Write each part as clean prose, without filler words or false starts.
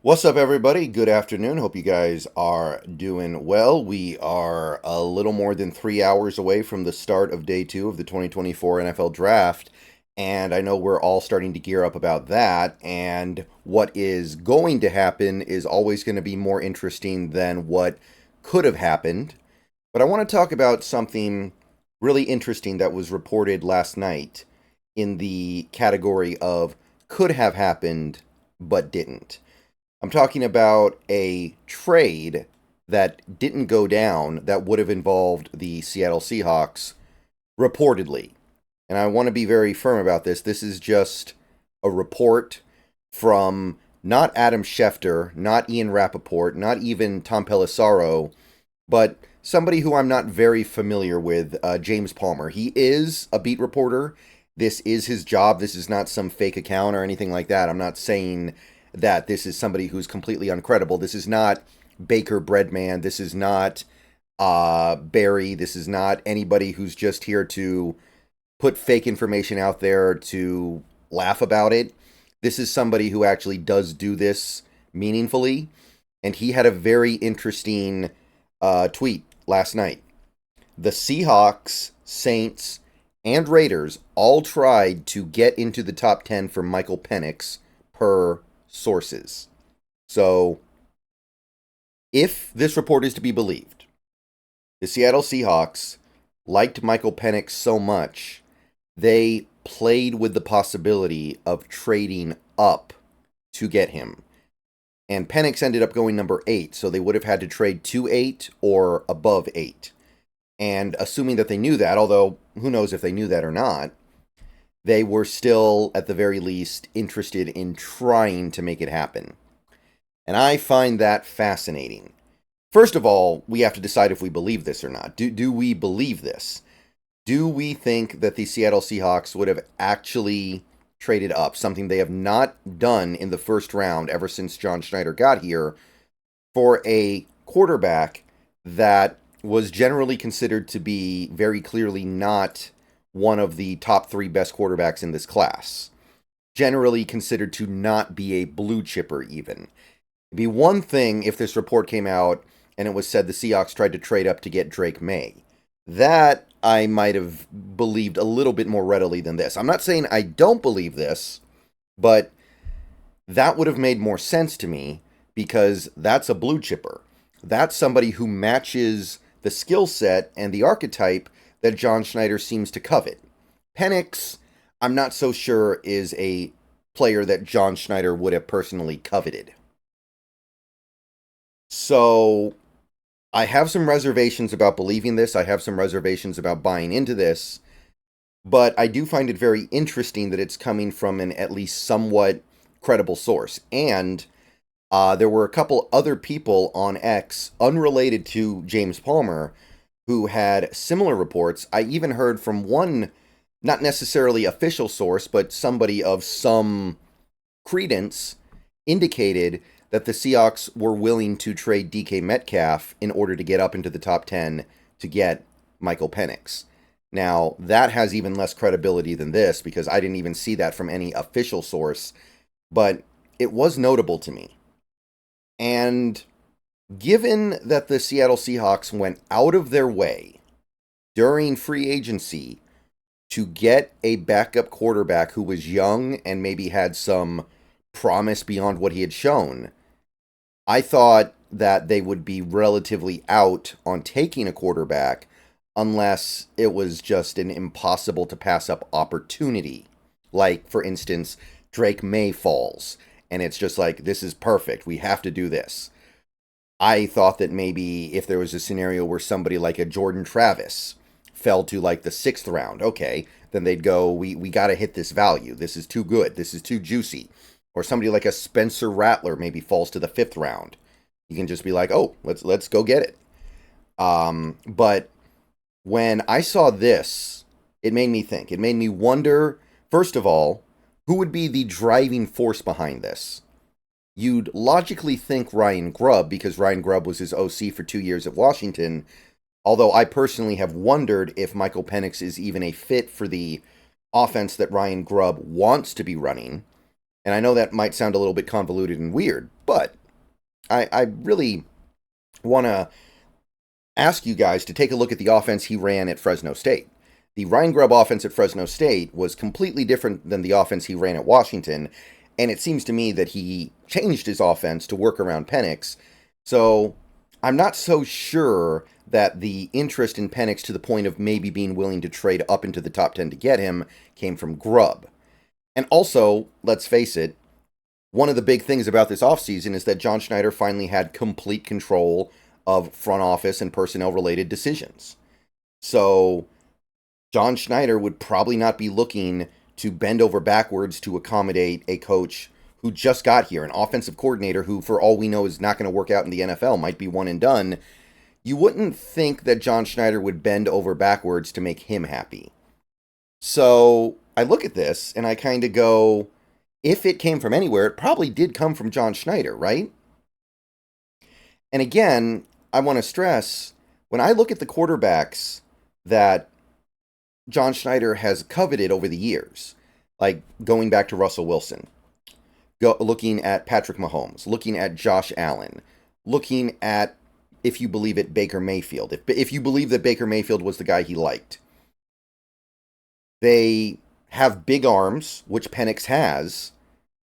What's up, everybody? Good afternoon. Hope you guys are doing well. We are a little more than 3 hours away from the start of day two of the 2024 NFL Draft. And I know we're all starting to gear up about that. And what is going to happen is always going to be more interesting than what could have happened. But I want to talk about something really interesting that was reported last night in the category of could have happened but didn't. I'm talking about a trade that didn't go down that would have involved the Seattle Seahawks, reportedly. And I want to be very firm about this. This is just a report from not Adam Schefter, not Ian Rappaport, not even Tom Pelissaro, but somebody who I'm not very familiar with, James Palmer. He is a beat reporter. This is his job. This is not some fake account or anything like that. I'm not saying that this is somebody who's completely uncredible. This is not Baker Breadman. This is not Barry. This is not anybody who's just here to put fake information out there to laugh about it. This is somebody who actually does do this meaningfully. And he had a very interesting tweet last night. The Seahawks, Saints, and Raiders all tried to get into the top 10 for Michael Penix per sources. So, if this report is to be believed, the Seattle Seahawks liked Michael Penix so much, they played with the possibility of trading up to get him. And Penix ended up going number 8, so they would have had to trade to 8 or above 8. And assuming that they knew that, although who knows if they knew that or not, they were still, at the very least, interested in trying to make it happen. And I find that fascinating. First of all, we have to decide if we believe this or not. Do we believe this? Do we think that the Seattle Seahawks would have actually traded up, something they have not done in the first round ever since John Schneider got here, for a quarterback that was generally considered to be very clearly not one of the top 3 best quarterbacks in this class? Generally considered to not be a blue chipper, even. It'd be one thing if this report came out and it was said the Seahawks tried to trade up to get Drake May. That I might have believed a little bit more readily than this. I'm not saying I don't believe this, but that would have made more sense to me because that's a blue chipper. That's somebody who matches the skill set and the archetype that John Schneider seems to covet. Penix, I'm not so sure, is a player that John Schneider would have personally coveted. So I have some reservations about believing this. I have some reservations about buying into this. But I do find it very interesting that it's coming from an at least somewhat credible source. And there were a couple other people on X, unrelated to James Palmer, who had similar reports. I even heard from one, not necessarily official source, but somebody of some credence, indicated that the Seahawks were willing to trade DK Metcalf in order to get up into the top 10 to get Michael Penix. Now, that has even less credibility than this because I didn't even see that from any official source, but it was notable to me. And given that the Seattle Seahawks went out of their way during free agency to get a backup quarterback who was young and maybe had some promise beyond what he had shown, I thought that they would be relatively out on taking a quarterback unless it was just an impossible to pass up opportunity. Like, for instance, Drake May falls, and it's just like, this is perfect. We have to do this. I thought that maybe if there was a scenario where somebody like a Jordan Travis fell to like the 6th round, okay, then they'd go, we got to hit this value. This is too good. This is too juicy. Or somebody like a Spencer Rattler maybe falls to the 5th round. You can just be like, oh, let's go get it. But when I saw this, it made me think. It made me wonder, first of all, who would be the driving force behind this? You'd logically think Ryan Grubb, because Ryan Grubb was his OC for 2 years at Washington, although I personally have wondered if Michael Penix is even a fit for the offense that Ryan Grubb wants to be running. And I know that might sound a little bit convoluted and weird, but I really want to ask you guys to take a look at the offense he ran at Fresno State. The Ryan Grubb offense at Fresno State was completely different than the offense he ran at Washington, and it seems to me that he changed his offense to work around Penix. So I'm not so sure that the interest in Penix to the point of maybe being willing to trade up into the top 10 to get him came from Grubb. And also, let's face it, one of the big things about this offseason is that John Schneider finally had complete control of front office and personnel-related decisions. So John Schneider would probably not be looking to bend over backwards to accommodate a coach who just got here, an offensive coordinator who, for all we know, is not going to work out in the NFL, might be one and done. You wouldn't think that John Schneider would bend over backwards to make him happy. So I look at this and I kind of go, if it came from anywhere, it probably did come from John Schneider, right? And again, I want to stress, when I look at the quarterbacks that John Schneider has coveted over the years, like going back to Russell Wilson, looking at Patrick Mahomes, looking at Josh Allen, looking at, if you believe it, Baker Mayfield. If you believe that Baker Mayfield was the guy he liked. They have big arms, which Penix has,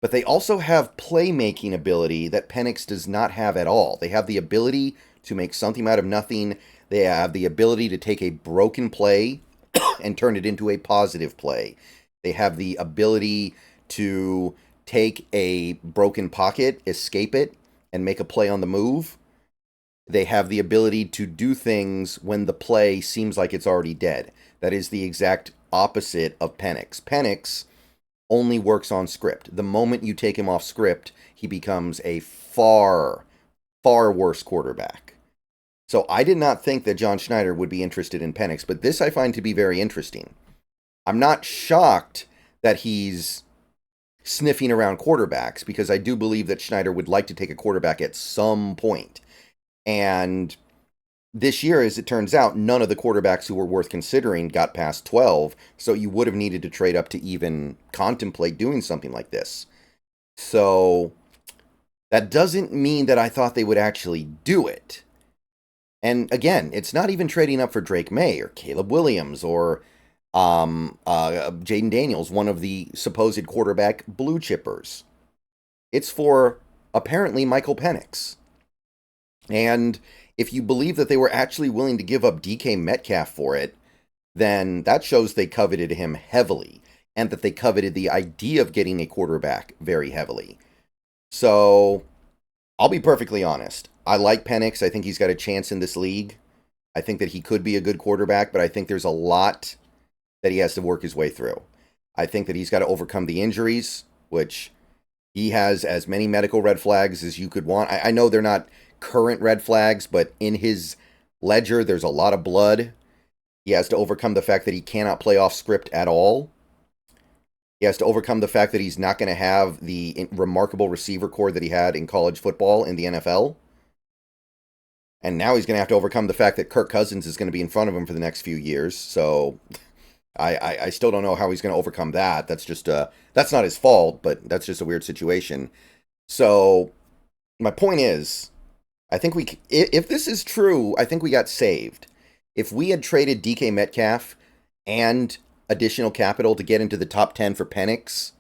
but they also have playmaking ability that Penix does not have at all. They have the ability to make something out of nothing. They have the ability to take a broken play and turn it into a positive play. They have the ability to take a broken pocket, escape it, and make a play on the move. They have the ability to do things when the play seems like it's already dead. That is the exact opposite of Penix. Penix only works on script. The moment you take him off script, he becomes a far, far worse quarterback. So I did not think that John Schneider would be interested in Penix, but this I find to be very interesting. I'm not shocked that he's sniffing around quarterbacks, because I do believe that Schneider would like to take a quarterback at some point. And this year, as it turns out, none of the quarterbacks who were worth considering got past 12, so you would have needed to trade up to even contemplate doing something like this. So that doesn't mean that I thought they would actually do it. And again, it's not even trading up for Drake May or Caleb Williams or Jaden Daniels, one of the supposed quarterback blue chippers. It's for, apparently, Michael Penix. And if you believe that they were actually willing to give up DK Metcalf for it, then that shows they coveted him heavily, and that they coveted the idea of getting a quarterback very heavily. So I'll be perfectly honest. I like Penix. I think he's got a chance in this league. I think that he could be a good quarterback, but I think there's a lot that he has to work his way through. I think that he's got to overcome the injuries, which he has as many medical red flags as you could want. I know they're not current red flags, but in his ledger, there's a lot of blood. He has to overcome the fact that he cannot play off script at all. He has to overcome the fact that he's not going to have the remarkable receiver core that he had in college football in the NFL. And now he's going to have to overcome the fact that Kirk Cousins is going to be in front of him for the next few years. So I still don't know how he's going to overcome that. That's just that's not his fault, but that's just a weird situation. So my point is, I think if this is true, I think we got saved. If we had traded DK Metcalf and additional capital to get into the top 10 for Penix,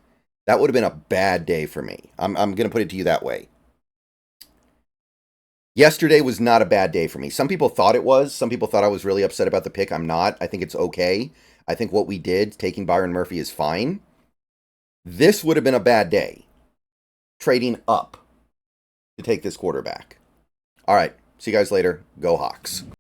that would have been a bad day for me. I'm going to put it to you that way. Yesterday was not a bad day for me. Some people thought it was. Some people thought I was really upset about the pick. I'm not. I think it's okay. I think what we did, taking Byron Murphy, is fine. This would have been a bad day, trading up to take this quarterback. All right. See you guys later. Go Hawks.